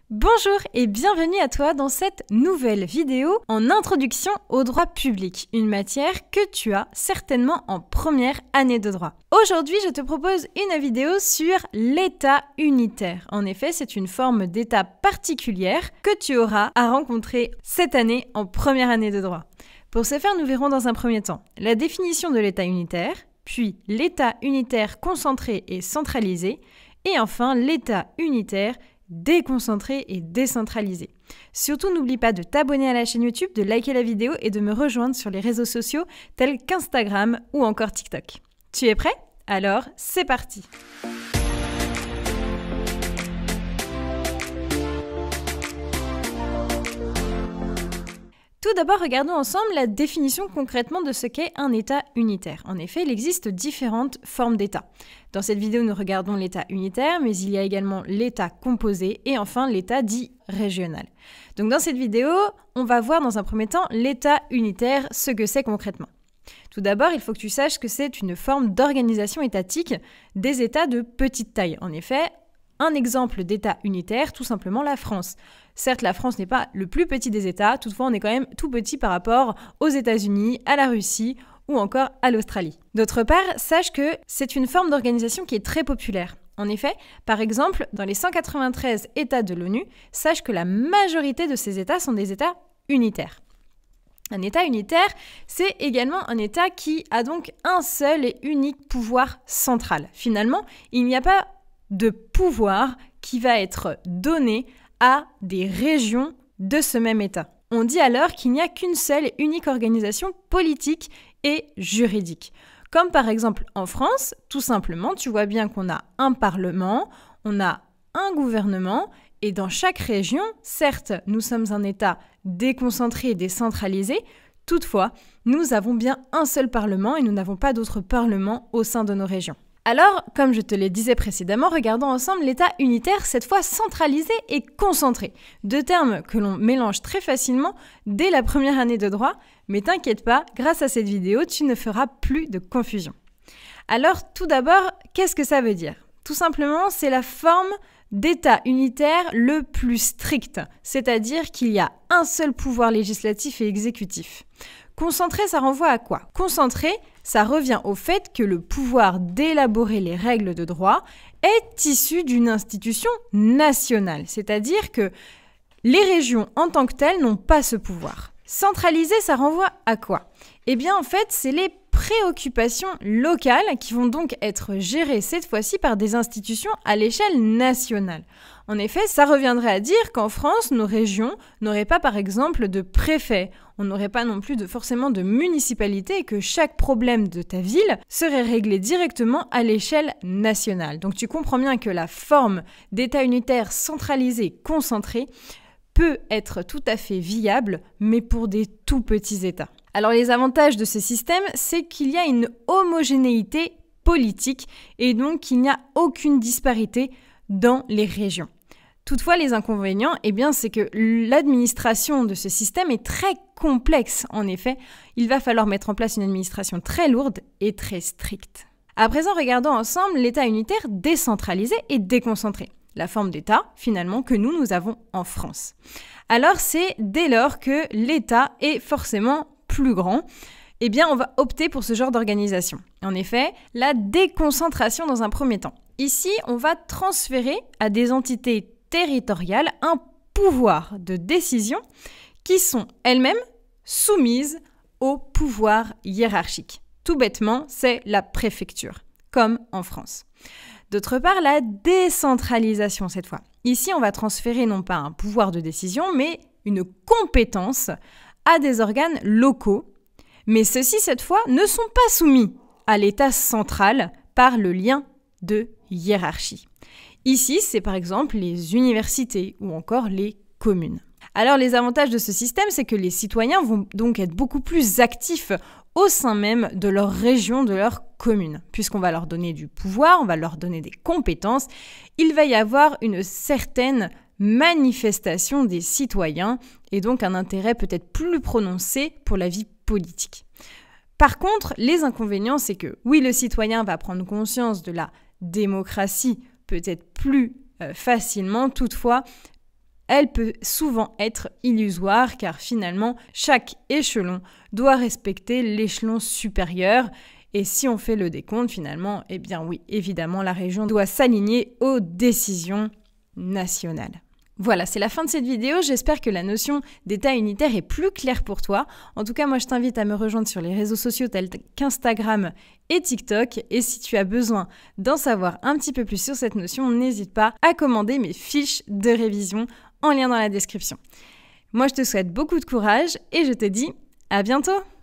Bonjour et bienvenue à toi dans cette nouvelle vidéo en introduction au droit public, une matière que tu as certainement en première année de droit. Aujourd'hui, je te propose une vidéo sur l'État unitaire. En effet, c'est une forme d'État particulière que tu auras à rencontrer cette année en première année de droit. Pour ce faire, nous verrons dans un premier temps la définition de l'État unitaire, puis l'État unitaire concentré et centralisé, et enfin l'État unitaire déconcentré et décentralisé. Surtout, n'oublie pas de t'abonner à la chaîne YouTube, de liker la vidéo et de me rejoindre sur les réseaux sociaux tels qu'Instagram ou encore TikTok. Tu es prêt? Alors, c'est parti! Tout d'abord, regardons ensemble la définition concrètement de ce qu'est un État unitaire. En effet, il existe différentes formes d'État. Dans cette vidéo, nous regardons l'État unitaire, mais il y a également l'État composé et enfin l'État dit régional. Donc dans cette vidéo, on va voir dans un premier temps l'État unitaire, ce que c'est concrètement. Tout d'abord, il faut que tu saches que c'est une forme d'organisation étatique des États de petite taille. En effet, un exemple d'État unitaire, tout simplement la France. Certes, la France n'est pas le plus petit des États, toutefois on est quand même tout petit par rapport aux États-Unis, à la Russie ou encore à l'Australie. D'autre part, sache que c'est une forme d'organisation qui est très populaire. En effet, par exemple, dans les 193 États de l'ONU, sache que la majorité de ces États sont des États unitaires. Un État unitaire, c'est également un État qui a donc un seul et unique pouvoir central. Finalement, il n'y a pas de pouvoir qui va être donné à des régions de ce même État. On dit alors qu'il n'y a qu'une seule et unique organisation politique et juridique. Comme par exemple en France, tout simplement, tu vois bien qu'on a un parlement, on a un gouvernement, et dans chaque région, certes, nous sommes un État déconcentré et décentralisé, toutefois, nous avons bien un seul parlement et nous n'avons pas d'autres parlements au sein de nos régions. Alors, comme je te le disais précédemment, regardons ensemble l'État unitaire, cette fois centralisé et concentré. Deux termes que l'on mélange très facilement dès la première année de droit, mais t'inquiète pas, grâce à cette vidéo, tu ne feras plus de confusion. Alors, tout d'abord, qu'est-ce que ça veut dire? Tout simplement, c'est la forme d'État unitaire le plus strict, c'est-à-dire qu'il y a un seul pouvoir législatif et exécutif. Concentré, ça renvoie à quoi? Concentré, ça revient au fait que le pouvoir d'élaborer les règles de droit est issu d'une institution nationale, c'est-à-dire que les régions en tant que telles n'ont pas ce pouvoir. Centralisé, ça renvoie à quoi? Eh bien, en fait, c'est les préoccupations locales qui vont donc être gérées cette fois-ci par des institutions à l'échelle nationale. En effet, ça reviendrait à dire qu'en France, nos régions n'auraient pas par exemple de préfet, on n'aurait pas non plus forcément de municipalité et que chaque problème de ta ville serait réglé directement à l'échelle nationale. Donc tu comprends bien que la forme d'État unitaire centralisé, concentré, peut être tout à fait viable, mais pour des tout petits États. Alors les avantages de ce système, c'est qu'il y a une homogénéité politique et donc il n'y a aucune disparité dans les régions. Toutefois, les inconvénients, c'est que l'administration de ce système est très complexe. En effet, il va falloir mettre en place une administration très lourde et très stricte. À présent, regardons ensemble l'État unitaire décentralisé et déconcentré. La forme d'État, finalement, que nous avons en France. Alors, c'est dès lors que l'État est forcément plus grand, on va opter pour ce genre d'organisation. En effet, la déconcentration dans un premier temps. Ici, on va transférer à des entités territoriales un pouvoir de décision qui sont elles-mêmes soumises au pouvoir hiérarchique. Tout bêtement, c'est la préfecture, comme en France. D'autre part, la décentralisation cette fois. Ici, on va transférer non pas un pouvoir de décision, mais une compétence à des organes locaux. Mais ceux-ci, cette fois, ne sont pas soumis à l'État central par le lien de hiérarchie. Ici, c'est par exemple les universités ou encore les communes. Alors, les avantages de ce système, c'est que les citoyens vont donc être beaucoup plus actifs au sein même de leur région, de leur commune. Puisqu'on va leur donner du pouvoir, on va leur donner des compétences, il va y avoir une certaine manifestation des citoyens et donc un intérêt peut-être plus prononcé pour la vie politique. Par contre, les inconvénients, c'est que oui, le citoyen va prendre conscience de la démocratie peut-être plus facilement, toutefois, elle peut souvent être illusoire car finalement, chaque échelon doit respecter l'échelon supérieur. Et si on fait le décompte, finalement, eh bien oui, évidemment, la région doit s'aligner aux décisions nationales. Voilà, c'est la fin de cette vidéo. J'espère que la notion d'État unitaire est plus claire pour toi. En tout cas, moi, je t'invite à me rejoindre sur les réseaux sociaux tels qu'Instagram et TikTok. Et si tu as besoin d'en savoir un petit peu plus sur cette notion, n'hésite pas à commander mes fiches de révision en lien dans la description. Moi, je te souhaite beaucoup de courage et je te dis à bientôt!